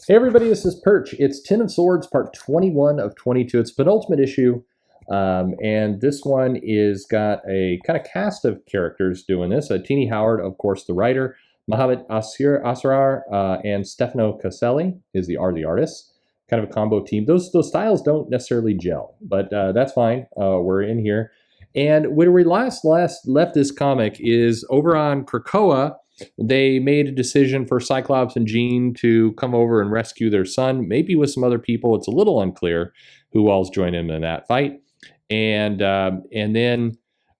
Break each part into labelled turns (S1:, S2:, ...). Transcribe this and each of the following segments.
S1: Hey everybody, this is Perch. It's 10 of Swords, part 21 of 22. It's penultimate issue, and this one is got a kind of cast of characters doing this. Tini Howard, of course, the writer. Mohammed Asrar and Stefano Caselli are the artists. Kind of a combo team. Those styles don't necessarily gel, but that's fine. We're in here. And where we last left this comic is over on Krakoa. They made a decision for Cyclops and Jean to come over and rescue their son, maybe with some other people. It's a little unclear who else joined him in that fight. And then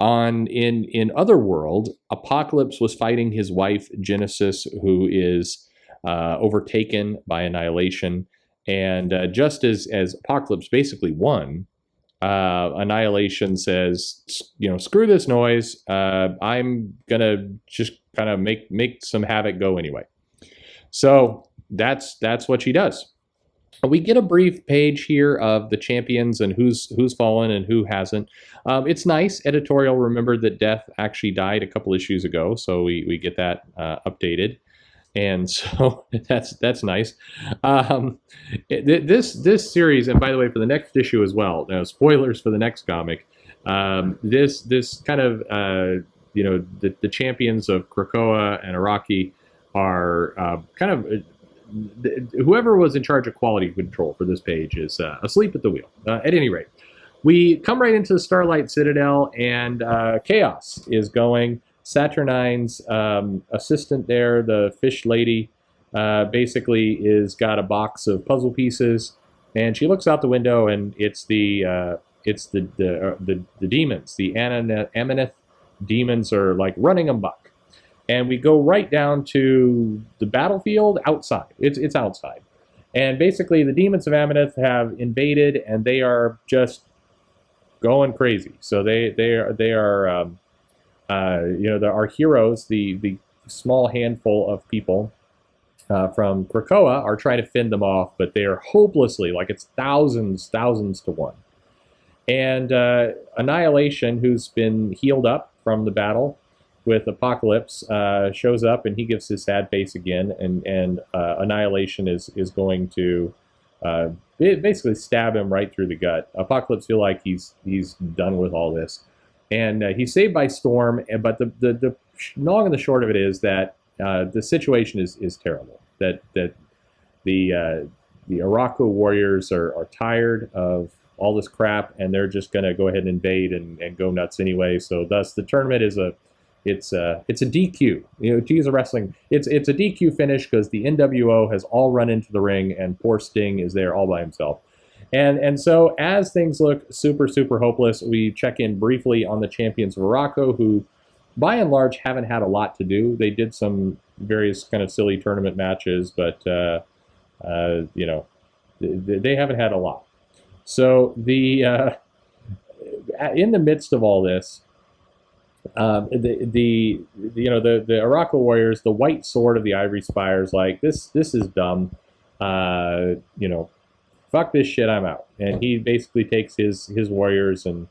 S1: in Otherworld, Apocalypse was fighting his wife Genesis, who is overtaken by Annihilation. And just as Apocalypse basically won, Annihilation says, screw this noise. I'm gonna just kind of make some havoc go anyway. So that's what she does. We get a brief page here of the champions and who's fallen and who hasn't. It's nice. Editorial remembered that Death actually died a couple issues ago, so we get that updated. And so that's nice. This series, and by the way, for the next issue as well. Now, spoilers for the next comic. This kind of the champions of Krakoa and Araki are kind of whoever was in charge of quality control for this page is asleep at the wheel. At any rate, we come right into the Starlight Citadel, and chaos is going. Saturnyne's assistant there, the fish lady, basically is got a box of puzzle pieces, and she looks out the window, and it's the demons, the Amenith demons are like running amok, and we go right down to the battlefield outside. It's outside, and basically the demons of Amenith have invaded, and they are just going crazy. So they are. Our heroes, the small handful of people from Krakoa, are trying to fend them off, but they are hopelessly, like it's thousands to one. And Annihilation, who's been healed up from the battle with Apocalypse, shows up, and he gives his sad face again, and Annihilation is going to basically stab him right through the gut. Apocalypse feel like he's done with all this. And he's saved by Storm, but the long and the short of it is that the situation is terrible. That the Araku warriors are tired of all this crap, and they're just going to go ahead and invade and go nuts anyway. So thus the tournament is a DQ. To use a wrestling, it's a DQ finish because the NWO has all run into the ring, and poor Sting is there all by himself. And so as things look super hopeless, we check in briefly on the champions of Araku, who by and large haven't had a lot to do. They did some various kind of silly tournament matches, but they haven't had a lot. So the in the midst of all this, the Araku warriors, the white sword of the Ivory Spires, like this is dumb. Fuck this shit, I'm out. And he basically takes his warriors, and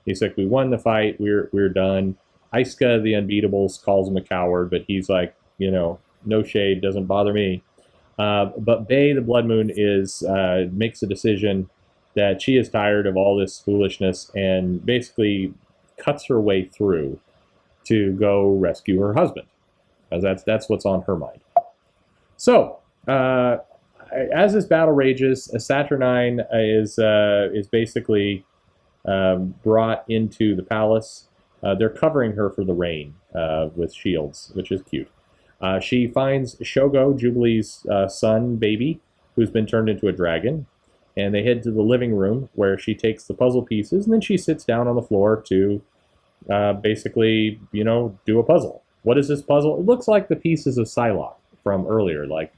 S1: he's like, we won the fight, we're done. Iska, the Unbeatables, calls him a coward, but he's like, no shade, doesn't bother me. But Bay, the Blood Moon, makes a decision that she is tired of all this foolishness, and basically cuts her way through to go rescue her husband, because that's what's on her mind. So, as this battle rages, Saturnyne is basically brought into the palace. They're covering her for the rain with shields, which is cute. She finds Shogo, Jubilee's son, baby, who's been turned into a dragon, and they head to the living room where she takes the puzzle pieces, and then she sits down on the floor to basically, do a puzzle. What is this puzzle? It looks like the pieces of Psylocke from earlier, like.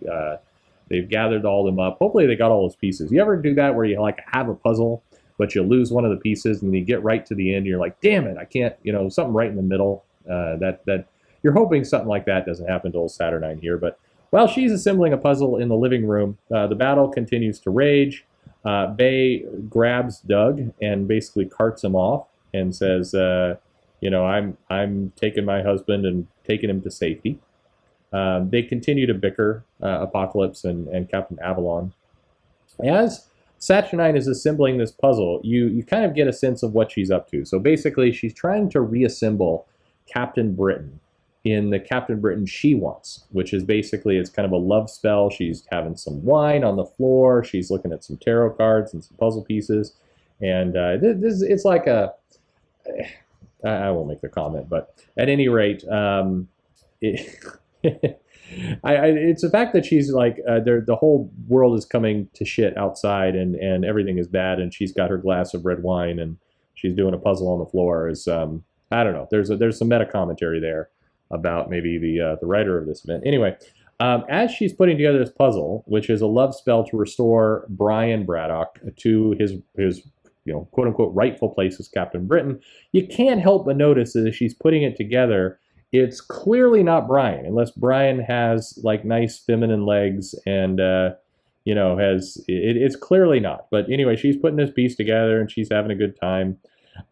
S1: They've gathered all them up. Hopefully they got all those pieces. You ever do that where you like have a puzzle, but you lose one of the pieces, and you get right to the end, and you're like, damn it, I can't, something right in the middle. That you're hoping something like that doesn't happen to old Saturnyne here. But while she's assembling a puzzle in the living room, the battle continues to rage. Bay grabs Doug and basically carts him off and says, I'm taking my husband and taking him to safety. They continue to bicker, Apocalypse and Captain Avalon. As Saturnyne is assembling this puzzle, you kind of get a sense of what she's up to. So basically, she's trying to reassemble Captain Britain in the Captain Britain she wants, which is basically, it's kind of a love spell. She's having some wine on the floor. She's looking at some tarot cards and some puzzle pieces. And it's like a, I won't make the comment, but at any rate, it's the fact that she's like, the whole world is coming to shit outside, and everything is bad, and she's got her glass of red wine, and she's doing a puzzle on the floor. Is I don't know. There's some meta commentary there about maybe the writer of this event. Anyway, as she's putting together this puzzle, which is a love spell to restore Brian Braddock to his quote unquote rightful place as Captain Britain, you can't help but notice that as she's putting it together, it's clearly not Brian, unless Brian has like nice feminine legs and it's clearly not. But anyway, she's putting this piece together and she's having a good time.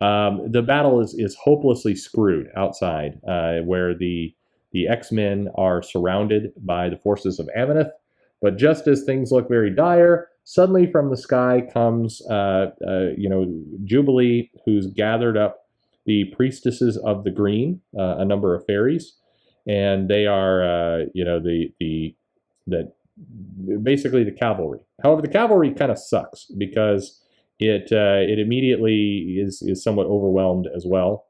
S1: The battle is hopelessly screwed outside, where the X-Men are surrounded by the forces of Amenith. But just as things look very dire, suddenly from the sky comes Jubilee, who's gathered up the priestesses of the green, a number of fairies, and they are basically the cavalry. However, the cavalry kind of sucks because it immediately is somewhat overwhelmed as well,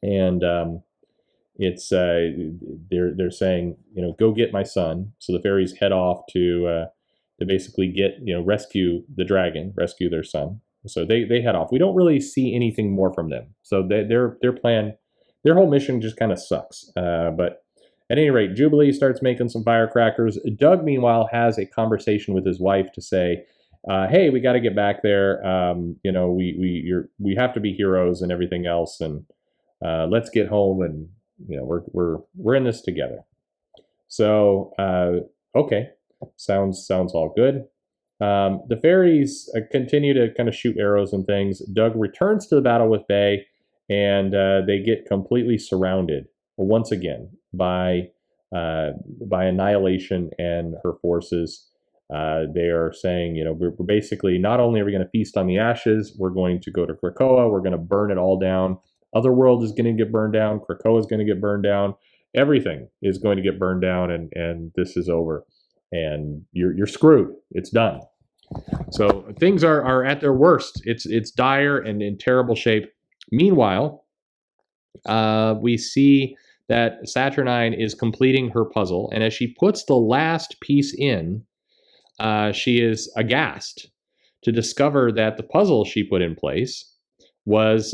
S1: and it's they're saying, go get my son. So the fairies head off to basically rescue the dragon, rescue their son. So they head off. We don't really see anything more from them. So their plan, their whole mission just kind of sucks. But at any rate, Jubilee starts making some firecrackers. Doug, meanwhile, has a conversation with his wife to say, hey, we got to get back there. We have to be heroes and everything else, and let's get home, and we're in this together. So okay, sounds all good. The fairies continue to kind of shoot arrows and things. Doug returns to the battle with Bay, and they get completely surrounded once again by Annihilation and her forces. They are saying, we're basically, not only are we going to feast on the ashes, we're going to go to Krakoa, we're going to burn it all down. Otherworld is going to get burned down. Krakoa is going to get burned down. Everything is going to get burned down, and this is over. And you're screwed. It's done. So things are at their worst. It's dire and in terrible shape. Meanwhile, we see that Saturnyne is completing her puzzle, and as she puts the last piece in, she is aghast to discover that the puzzle she put in place was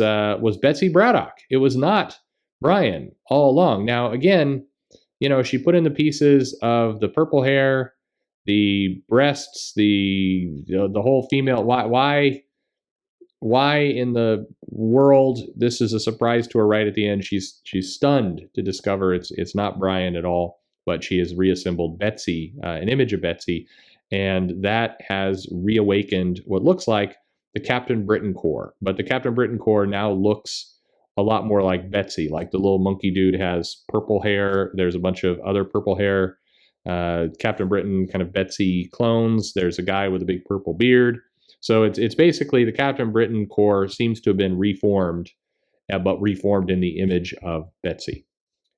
S1: Betsy Braddock. It was not Brian all along. Now, again, she put in the pieces of the purple hair, the breasts, the whole female. Why in the world this is a surprise to her right at the end? She's stunned to discover it's not Brian at all, but she has reassembled Betsy, an image of Betsy, and that has reawakened what looks like the Captain Britain Corps. But the Captain Britain Corps now looks a lot more like Betsy. Like the little monkey dude has purple hair. There's a bunch of other purple hair Captain Britain kind of Betsy clones. There's a guy with a big purple beard. So it's basically the Captain Britain Corps seems to have been reformed, but reformed in the image of Betsy.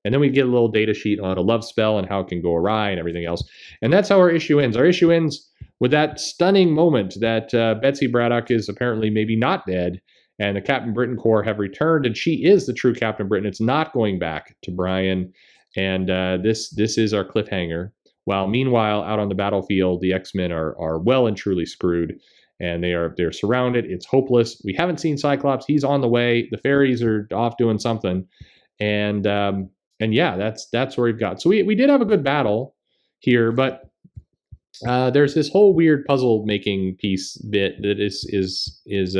S1: And then we get a little data sheet on a love spell and how it can go awry and everything else. And that's how our issue ends. Our issue ends with that stunning moment that Betsy Braddock is apparently maybe not dead, and the Captain Britain Corps have returned, and she is the true Captain Britain. It's not going back to Brian, and this is our cliffhanger. While meanwhile, out on the battlefield, the X-Men are well and truly screwed, and they're surrounded. It's hopeless. We haven't seen Cyclops. He's on the way. The fairies are off doing something, and yeah, that's where we've got. So we did have a good battle here, but there's this whole weird puzzle making piece bit that is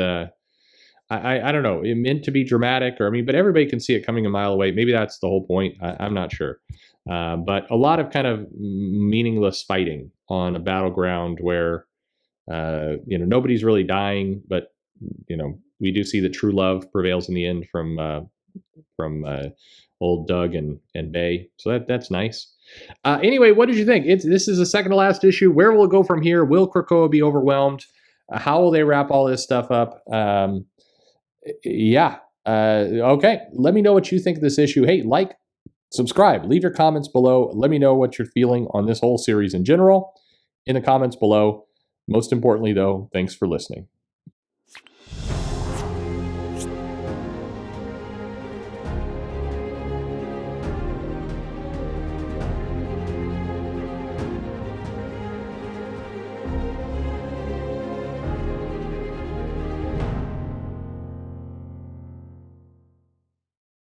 S1: I don't know, meant to be dramatic, or but everybody can see it coming a mile away. Maybe that's the whole point. I'm not sure. But a lot of kind of meaningless fighting on a battleground where nobody's really dying, but we do see that true love prevails in the end from old Doug and Bay. So that's nice. Anyway, what did you think? This is the second to last issue. Where will it go from here? Will Krakoa be overwhelmed? How will they wrap all this stuff up? Yeah. Okay. Let me know what you think of this issue. Hey, like, subscribe, leave your comments below. Let me know what you're feeling on this whole series in general in the comments below. Most importantly, though, thanks for listening.